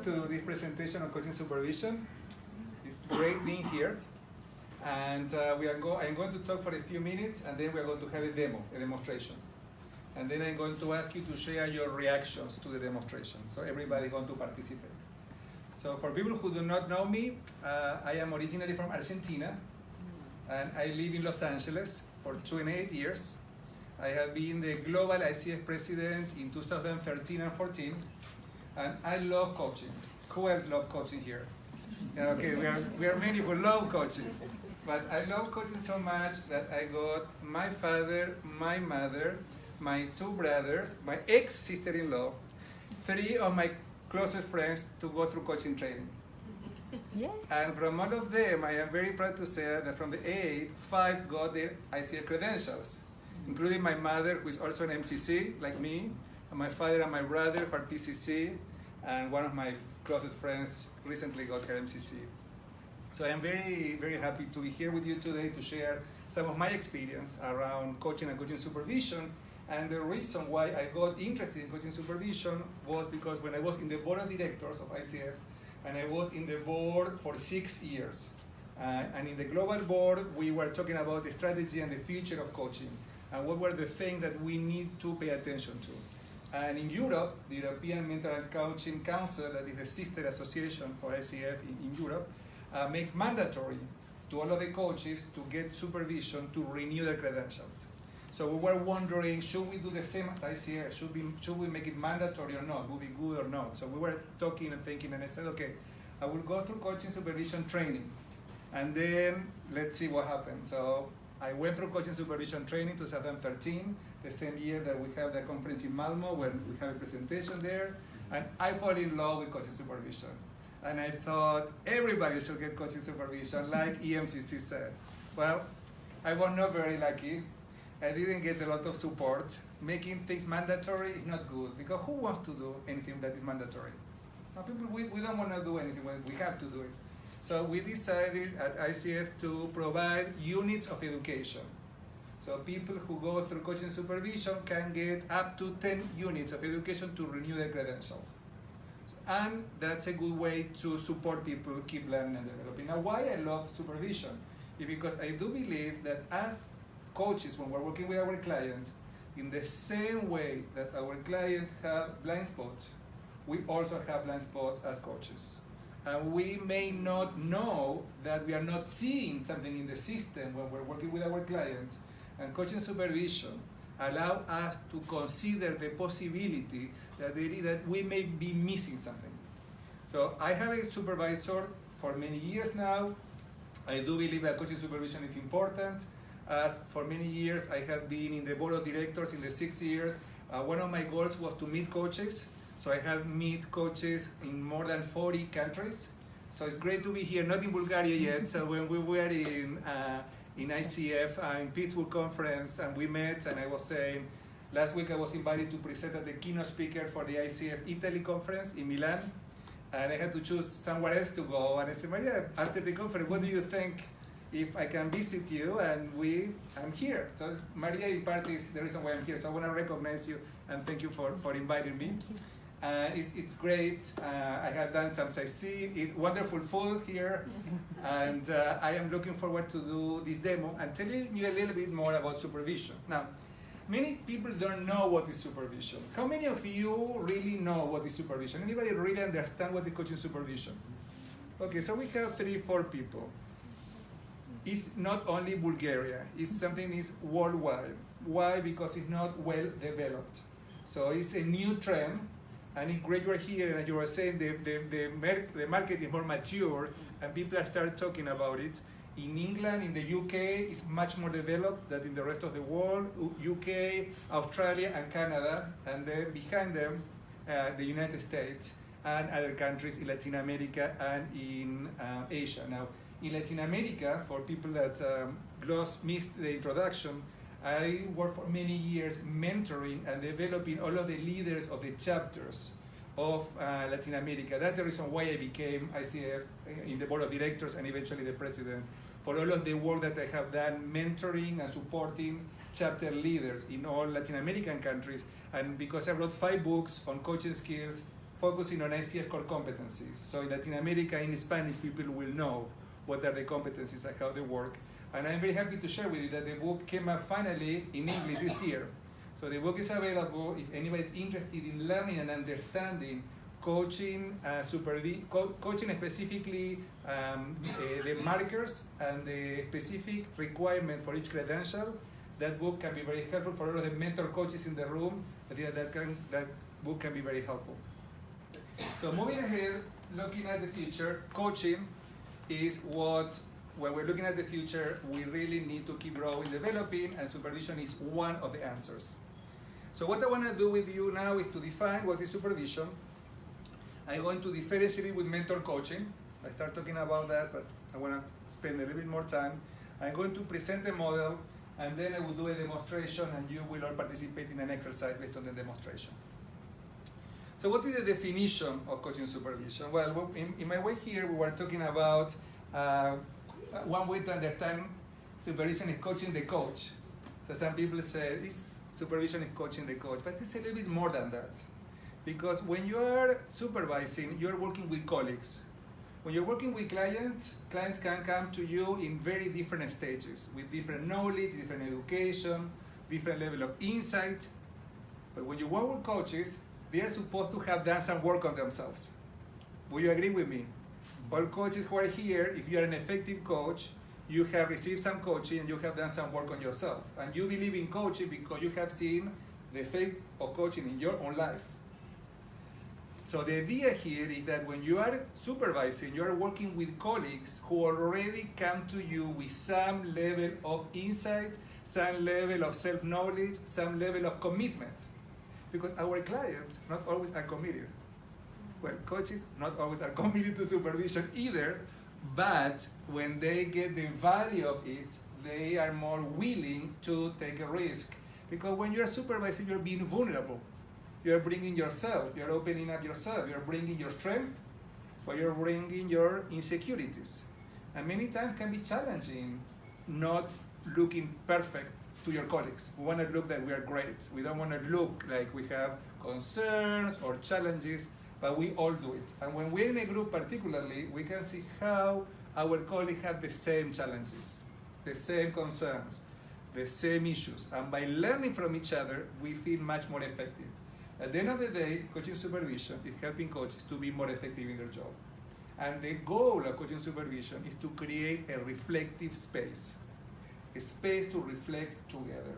to this presentation on coaching supervision. It's great being here. And I'm going to talk for a few minutes, and then we're going to have a demonstration. And then I'm going to ask you to share your reactions to the demonstration. So everybody's going to participate. So for people who do not know me, I am originally from Argentina, and I live in Los Angeles for 28 years. I have been the global ICF president in 2013 and 14, and I love coaching. Who else loves coaching here? Okay, we are many who love coaching. But I love coaching so much that I got my father, my mother, my two brothers, my ex-sister-in-law, 3 of my closest friends to go through coaching training. Yeah. And from all of them, I am very proud to say that from the 8, 5 got their ICF credentials, including my mother, who is also an MCC, like me, and my father and my brother, who are PCC, and one of my closest friends recently got her MCC. So I am very, very happy to be here with you today to share some of my experience around coaching and coaching supervision. And the reason why I got interested in coaching supervision was because when I was in the board of directors of ICF, and I was in the board for 6 years. And in the global board, we were talking about the strategy and the future of coaching, and what were the things that we need to pay attention to. And in Europe, the European Mental Health Coaching Council, that is the sister association for ICF in Europe, makes mandatory to all of the coaches to get supervision to renew their credentials. So we were wondering, should we do the same at ICF? Should we make it mandatory or not? Would it be good or not? So we were talking and thinking, and I said, okay, I will go through coaching supervision training, and then let's see what happens. So I went through coaching supervision training 2013, the same year that we have the conference in Malmo, where we have a presentation there, and I fell in love with coaching supervision. And I thought everybody should get coaching supervision, like EMCC said. Well, I was not very lucky. I didn't get a lot of support. Making things mandatory is not good, because who wants to do anything that is mandatory? Now, people, we don't want to do anything when we have to do it. So we decided at ICF to provide units of education. So people who go through coaching supervision can get up to 10 units of education to renew their credentials. And that's a good way to support people keep learning and developing. Now, why I love supervision is because I do believe that as coaches, when we're working with our clients, in the same way that our clients have blind spots, we also have blind spots as coaches. And we may not know that we are not seeing something in the system when we're working with our clients. And coaching supervision allow us to consider the possibility that we may be missing something. So I have a supervisor for many years now. I do believe that coaching supervision is important. As for many years, I have been in the board of directors in the 6 years. One of my goals was to meet coaches. So I have met coaches in more than 40 countries. So it's great to be here, not in Bulgaria yet. So when we were in ICF, in Pittsburgh conference, and we met, and I was saying, last week I was invited to present as the keynote speaker for the ICF Italy conference in Milan. And I had to choose somewhere else to go. And I said, Maria, after the conference, what do you think if I can visit you? And I'm here. So Maria, in part, is the reason why I'm here. So I want to recognize you and thank you for inviting me. It's great. I have done some sightseeing. It's wonderful food here. And I am looking forward to do this demo and telling you a little bit more about supervision. Now, many people don't know what is supervision. How many of you really know what is supervision? Anybody really understand what is coaching supervision? Okay, so we have 3-4 people. It's not only Bulgaria. It's something is worldwide. Why? Because it's not well developed. So it's a new trend. And it's great you're here, and as you were saying, the market is more mature, and people are start talking about it. In England, in the UK, it's much more developed than in the rest of the world. UK, Australia, and Canada, and then behind them, the United States and other countries in Latin America and in Asia. Now, in Latin America, for people that missed the introduction, I worked for many years mentoring and developing all of the leaders of the chapters of Latin America. That's the reason why I became ICF in the board of directors and eventually the president, for all of the work that I have done mentoring and supporting chapter leaders in all Latin American countries. And because I wrote 5 books on coaching skills, focusing on ICF core competencies. So in Latin America, in Spanish, people will know what are the competencies and how they work. And I'm very happy to share with you that the book came out finally in English this year. So the book is available if anybody's interested in learning and understanding coaching, coaching specifically the markers and the specific requirement for each credential. That book can be very helpful for all of the mentor coaches in the room. I think that book can be very helpful. So moving ahead, looking at the future, coaching is what, when we're looking at the future, we really need to keep growing, developing, and supervision is one of the answers. So what I want to do with you now is to define what is supervision. I'm going to differentiate it with mentor coaching. I start talking about that, but I want to spend a little bit more time. I'm going to present a model, and then I will do a demonstration, and you will all participate in an exercise based on the demonstration. So what is the definition of coaching supervision? Well, in my way here, we were talking about one way to understand supervision is coaching the coach. So some people say this supervision is coaching the coach, but it's a little bit more than that. Because when you are supervising, you're working with colleagues. When you're working with clients, clients can come to you in very different stages, with different knowledge, different education, different level of insight. But when you work with coaches, they are supposed to have done some work on themselves. Will you agree with me? All coaches who are here, if you are an effective coach, you have received some coaching and you have done some work on yourself. And you believe in coaching because you have seen the effect of coaching in your own life. So the idea here is that when you are supervising, you are working with colleagues who already come to you with some level of insight, some level of self-knowledge, some level of commitment. Because our clients not always are committed. Well, coaches not always are committed to supervision either, but when they get the value of it, they are more willing to take a risk. Because when you're supervising, you're being vulnerable. You're bringing yourself, you're opening up yourself, you're bringing your strength, but you're bringing your insecurities. And many times can be challenging not looking perfect to your colleagues. We want to look like we are great. We don't want to look like we have concerns or challenges, but we all do it. And when we're in a group particularly, we can see how our colleagues have the same challenges, the same concerns, the same issues. And by learning from each other, we feel much more effective. At the end of the day, coaching supervision is helping coaches to be more effective in their job. And the goal of coaching supervision is to create a reflective space, a space to reflect together.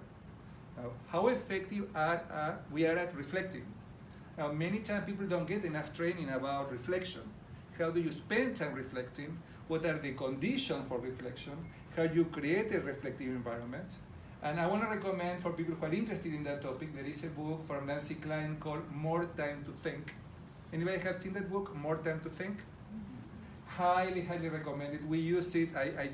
Now, how effective we are at reflecting? Now, many times people don't get enough training about reflection. How do you spend time reflecting? What are the conditions for reflection? How you create a reflective environment? And I want to recommend for people who are interested in that topic, there is a book from Nancy Klein called More Time to Think. Anybody have seen that book, More Time to Think? Highly, highly recommended. We use it, I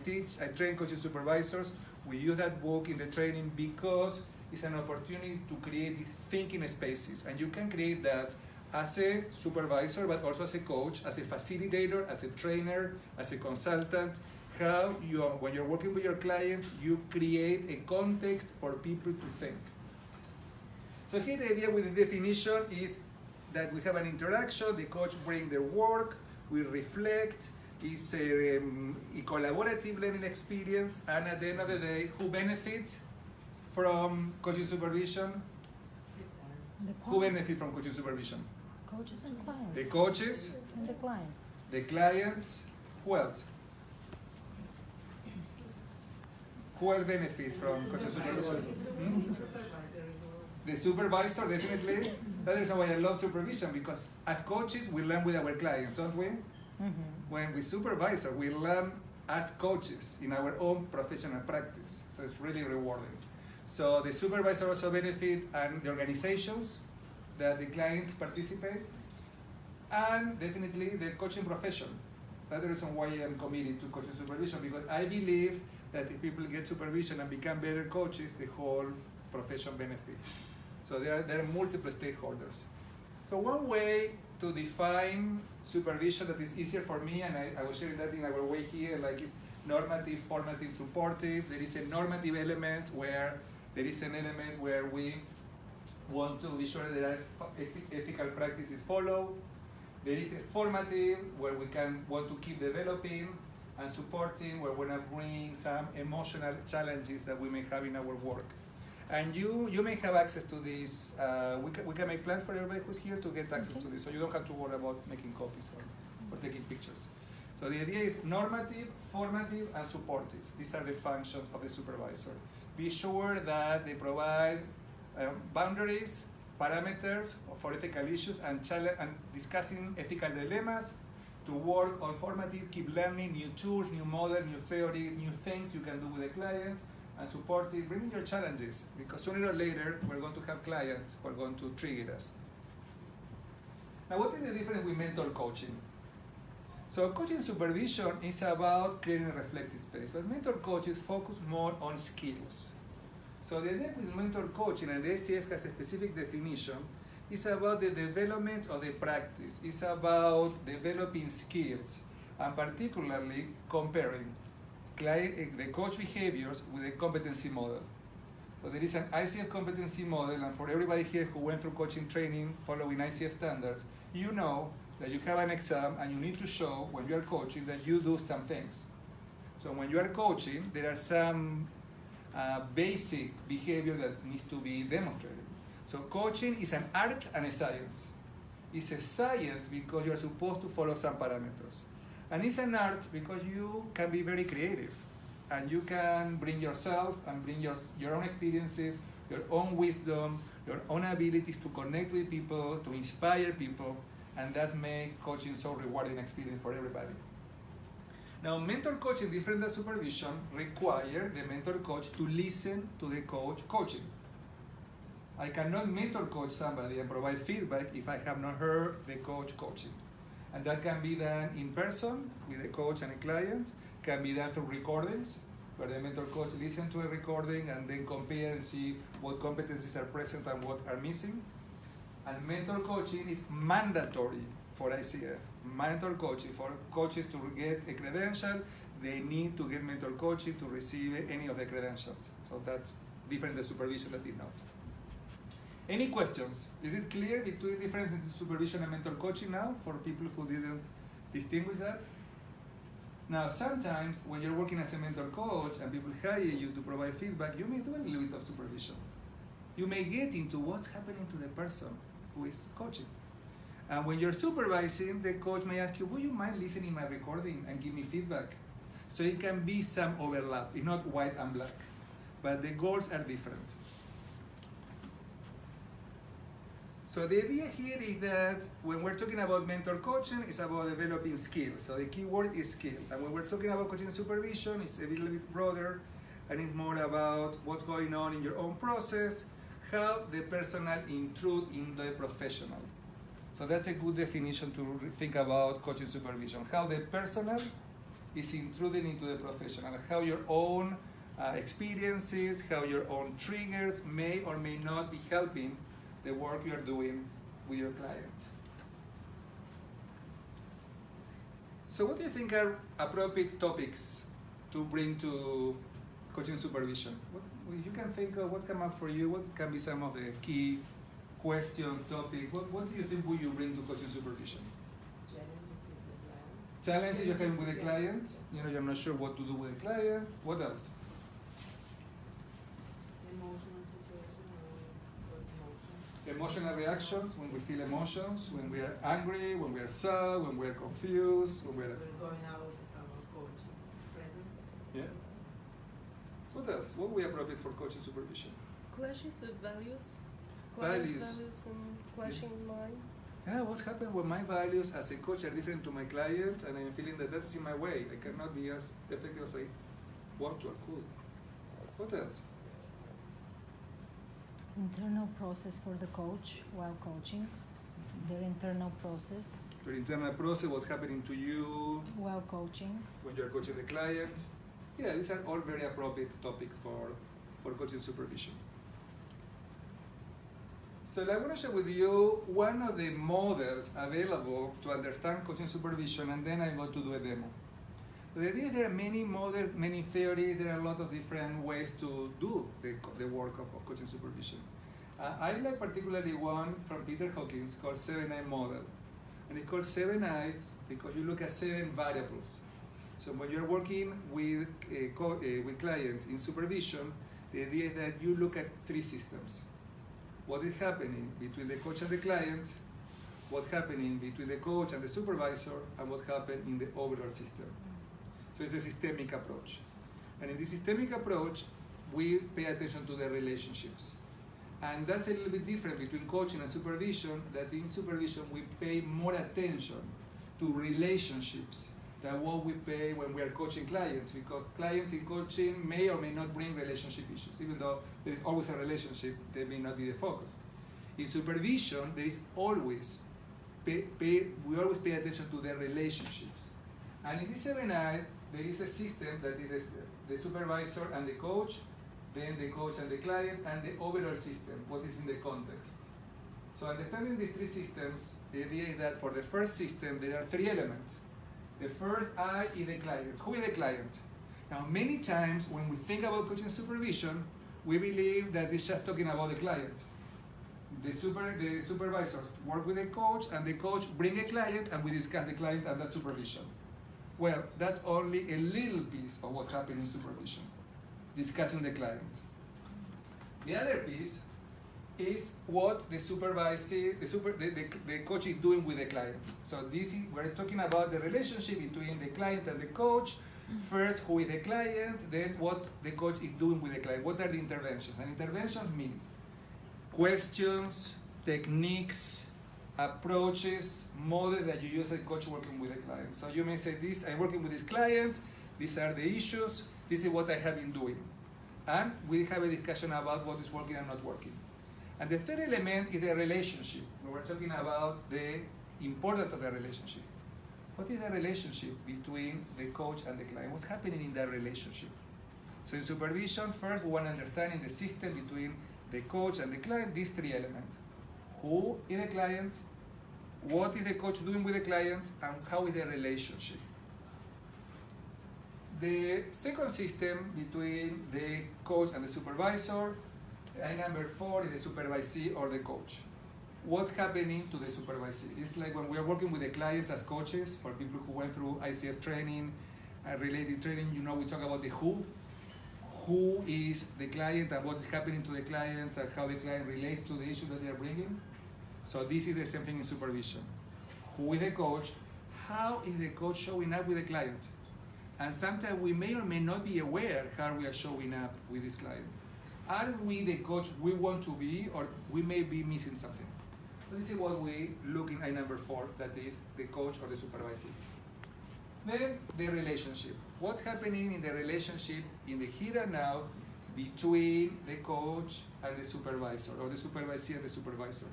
train coaching supervisors. We use that book in the training because it's an opportunity to create these thinking spaces. And you can create that as a supervisor, but also as a coach, as a facilitator, as a trainer, as a consultant. How when you're working with your clients, you create a context for people to think. So here the idea with the definition is that we have an interaction, the coach brings their work, we reflect, it's a collaborative learning experience, and at the end of the day, who benefits from coaching supervision? Who benefits from coaching supervision? Coaches and clients. The coaches. And the clients. The clients. Who else? Who else benefit from coaching supervision? The supervisor, definitely. That is why I love supervision, because as coaches, we learn with our clients, don't we? Mm-hmm. When we supervise, we learn as coaches in our own professional practice. So it's really rewarding. So the supervisor also benefit, and the organizations that the clients participate, and definitely the coaching profession. That's the reason why I'm committed to coaching supervision, because I believe that if people get supervision and become better coaches, the whole profession benefits. So there are multiple stakeholders. So one way to define supervision that is easier for me, and I was sharing that in our way here, like it's normative, formative, supportive. There is a normative element where there is an element where we want to be sure that ethical practices follow. There is a formative, where we want to keep developing, and supporting, where we want to bring some emotional challenges that we may have in our work. And you may have access to this. We can make plans for everybody who's here to get access to this, so you don't have to worry about making copies or taking pictures. So the idea is normative, formative, and supportive. These are the functions of the supervisor. Be sure that they provide boundaries, parameters for ethical issues, and discussing ethical dilemmas, to work on formative, keep learning new tools, new models, new theories, new things you can do with the clients, and supportive, bringing your challenges, because sooner or later we're going to have clients who are going to trigger us. Now, what is the difference with mentor coaching? So coaching supervision is about creating a reflective space, but mentor coaches focus more on skills. So the idea with mentor coaching, and the ACF has a specific definition, is about the development of the practice. It's about developing skills, and particularly comparing the coach behaviors with the competency model. So there is an ICF competency model, and for everybody here who went through coaching training following ICF standards, you know that you have an exam and you need to show when you are coaching that you do some things. So when you are coaching, there are some basic behavior that needs to be demonstrated. So coaching is an art and a science. It's a science because you are supposed to follow some parameters. And it's an art because you can be very creative, and you can bring yourself and bring your own experiences, your own wisdom, your own abilities to connect with people, to inspire people, and that makes coaching so rewarding experience for everybody. Now, mentor coaching, different than supervision, require the mentor coach to listen to the coach coaching. I cannot mentor coach somebody and provide feedback if I have not heard the coach coaching. And that can be done in person with a coach and a client, can be done through recordings, where the mentor coach listens to a recording and then compare and see what competencies are present and what are missing. And mentor coaching is mandatory for ICF. Mentor coaching, for coaches to get a credential, they need to get mentor coaching to receive any of the credentials. So that's different than supervision that did not. Any questions? Is it clear between the difference in supervision and mentor coaching now for people who didn't distinguish that? Now, sometimes when you're working as a mentor coach and people hire you to provide feedback, you may do a little bit of supervision. You may get into what's happening to the person who is coaching. And when you're supervising, the coach may ask you, would you mind listening my recording and give me feedback? So it can be some overlap. It's not white and black, but the goals are different. So the idea here is that when we're talking about mentor coaching, it's about developing skills. So the key word is skill. And when we're talking about coaching supervision, it's a little bit broader, and it's more about what's going on in your own process, how the personal intrude in the professional. So that's a good definition to think about coaching supervision. How the personal is intruding into the professional, how your own experiences, how your own triggers may or may not be helping the work you are doing with your clients. So what do you think are appropriate topics to bring to coaching supervision? You can think of what come up for you, what can be some of the key question, topic, what do you think will you bring to coaching supervision? Challenges you're having with the client, you're not sure what to do with the client, what else? Emotional reactions, when we feel emotions, when we are angry, when we are sad, when we are confused, when we are going out of our coaching presence. Yeah. What else? What would be appropriate for coaching supervision? Clashes of values. Values. And clashing mine. Yeah, what happened when my values as a coach are different to my client, and I'm feeling that that's in my way. I cannot be as effective as I want to or could. What else? Internal process for the coach while coaching. Their internal process Your internal process, what's happening to you while coaching. when you're coaching the client. Yeah, these are all very appropriate topics for coaching supervision. So I want to share with you one of the models available to understand coaching supervision, and then I'm going to do a demo. The idea is there are many models, many theories, there are a lot of different ways to do the work of coaching supervision. I like particularly one from Peter Hawkins called 7-9 model. And it's called 7 Eyes because you look at 7 variables. So when you're working with clients in supervision, the idea is that you look at 3 systems. What is happening between the coach and the client, what's happening between the coach and the supervisor, and what happened in the overall system. So it's a systemic approach. And in this systemic approach, we pay attention to the relationships. And that's a little bit different between coaching and supervision, that in supervision we pay more attention to relationships than what we pay when we are coaching clients, because clients in coaching may or may not bring relationship issues. Even though there is always a relationship, they may not be the focus. In supervision, there is always, we always pay attention to the relationships. And in this 7I, there is a system that is the supervisor and the coach, then the coach and the client, and the overall system, what is in the context. So understanding these 3 systems, the idea is that for the first system, there are 3 elements. The first I is the client. Who is the client? Now, many times when we think about coaching supervision, we believe that it's just talking about the client. The supervisors work with the coach, and the coach brings a client, and we discuss the client and that supervision. Well, that's only a little piece of what's happening in supervision, discussing the client. The other piece is what the coach is doing with the client. So we're talking about the relationship between the client and the coach. First, who is the client, then what the coach is doing with the client. What are the interventions? And interventions means questions, techniques, approaches, models that you use as a coach working with a client. So you may say, I'm working with this client, these are the issues, this is what I have been doing. And we have a discussion about what is working and not working. And the third element is the relationship. We're talking about the importance of the relationship. What is the relationship between the coach and the client? What's happening in that relationship? So in supervision, first we want to understand in the system between the coach and the client these 3 elements. Who is the client? What is the coach doing with the client? And how is the relationship? The second system between the coach and the supervisor, and number 4 is the supervisee or the coach. What's happening to the supervisee? It's like when we are working with the clients as coaches, for people who went through ICF training, related training, we talk about the who. Who is the client and what's happening to the client and how the client relates to the issue that they are bringing. So this is the same thing in supervision. Who is the coach? How is the coach showing up with the client? And sometimes we may or may not be aware how we are showing up with this client. Are we the coach we want to be, or we may be missing something? So this is what we look at number 4, that is the coach or the supervisor. Then the relationship. What's happening in the relationship in the here and now between the coach and the supervisor, or the supervisee and the supervisor?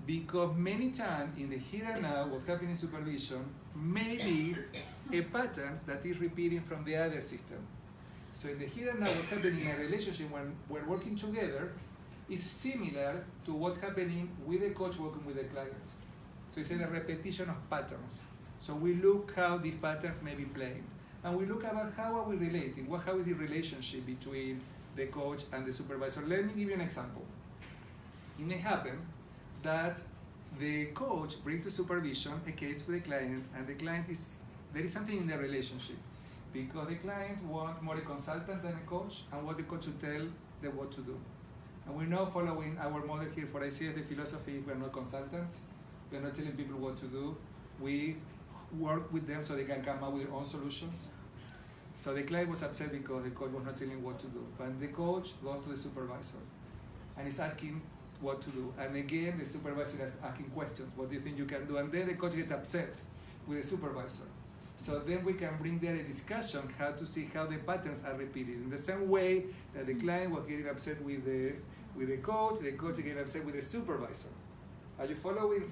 Because many times in the here and now, what's happening in supervision may be a pattern that is repeating from the other system. So in the here and now, what's happening in a relationship when we're working together is similar to what's happening with the coach working with the client. So it's a repetition of patterns. So we look how these patterns may be playing. And we look about how are we relating, how is the relationship between the coach and the supervisor. Let me give you an example. It may happen that the coach brings to supervision a case with the client, and the client there is something in the relationship. Because the client wants more a consultant than a coach, and what the coach will tell them what to do. And we know, following our model here for ICF, the philosophy, we're not consultants. We're not telling people what to do. We work with them so they can come up with their own solutions. So the client was upset because the coach was not telling what to do. But the coach goes to the supervisor and is asking what to do. And again, the supervisor is asking questions. What do you think you can do? And then the coach gets upset with the supervisor. So then we can bring there a discussion how to see how the patterns are repeated. In the same way that the client was getting upset with the coach is getting upset with the supervisor. Are you following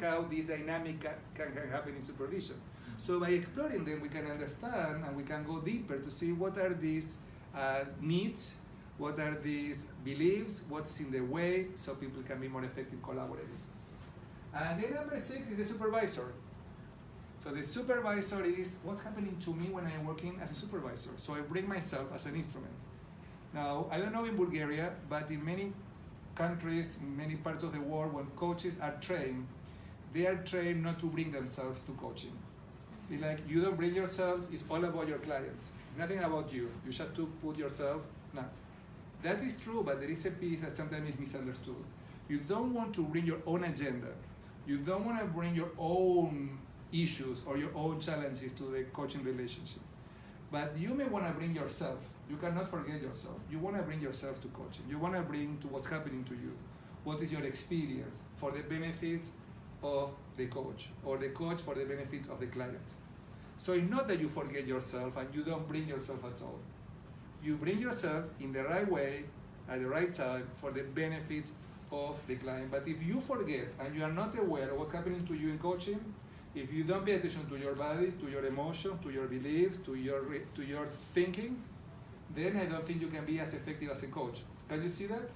how this dynamic can happen in supervision? So by exploring them, we can understand and we can go deeper to see what are these needs, what are these beliefs, what's in their way, so people can be more effective collaborating. And then number 6 is the supervisor. So the supervisor is what's happening to me when I'm working as a supervisor. So I bring myself as an instrument. Now, I don't know in Bulgaria, but in many countries, in many parts of the world, when coaches are trained, they are trained not to bring themselves to coaching. It's like, you don't bring yourself, it's all about your client. Nothing about you. You have to put yourself, no. That is true, but there is a piece that sometimes is misunderstood. You don't want to bring your own agenda. You don't want to bring your own issues or your own challenges to the coaching relationship. But you may want to bring yourself. You cannot forget yourself. You want to bring yourself to coaching. You want to bring to what's happening to you. What is your experience for the benefit of the coach, or the coach for the benefit of the client. So it's not that you forget yourself and you don't bring yourself at all. You bring yourself in the right way, at the right time, for the benefit of the client. But if you forget and you are not aware of what's happening to you in coaching, if you don't pay attention to your body, to your emotions, to your beliefs, to your thinking, then I don't think you can be as effective as a coach. Can you see that?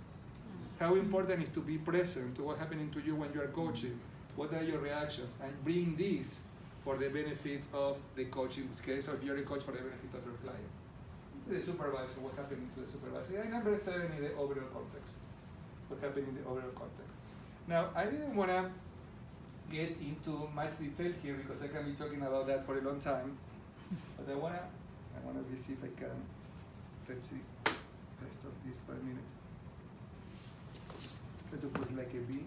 How important it is to be present to what's happening to you when you are coaching. What are your reactions? And bring this for the benefit of the coach in this case, or if you're a coach, for the benefit of your client. This is the supervisor, what's happening to the supervisor. And number 7 is the overall context. What happened in the overall context. Now, I didn't want to get into much detail here because I can be talking about that for a long time. But I wanna see if I can. Let's see. If I stop this for a minute. Try to put like a B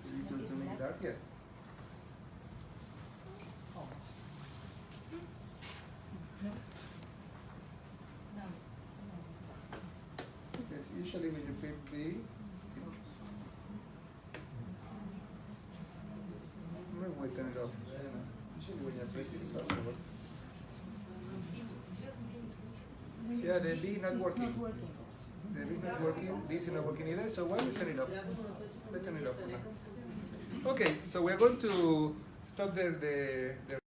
for you to make that. Yeah. Yes, usually when you put B, maybe we turn it off. Usually when you press it, so what's. Yeah, the B not working. The B not working. This is not working either. So why don't we turn it off? Let's turn it off. Okay, so we're going to stop there the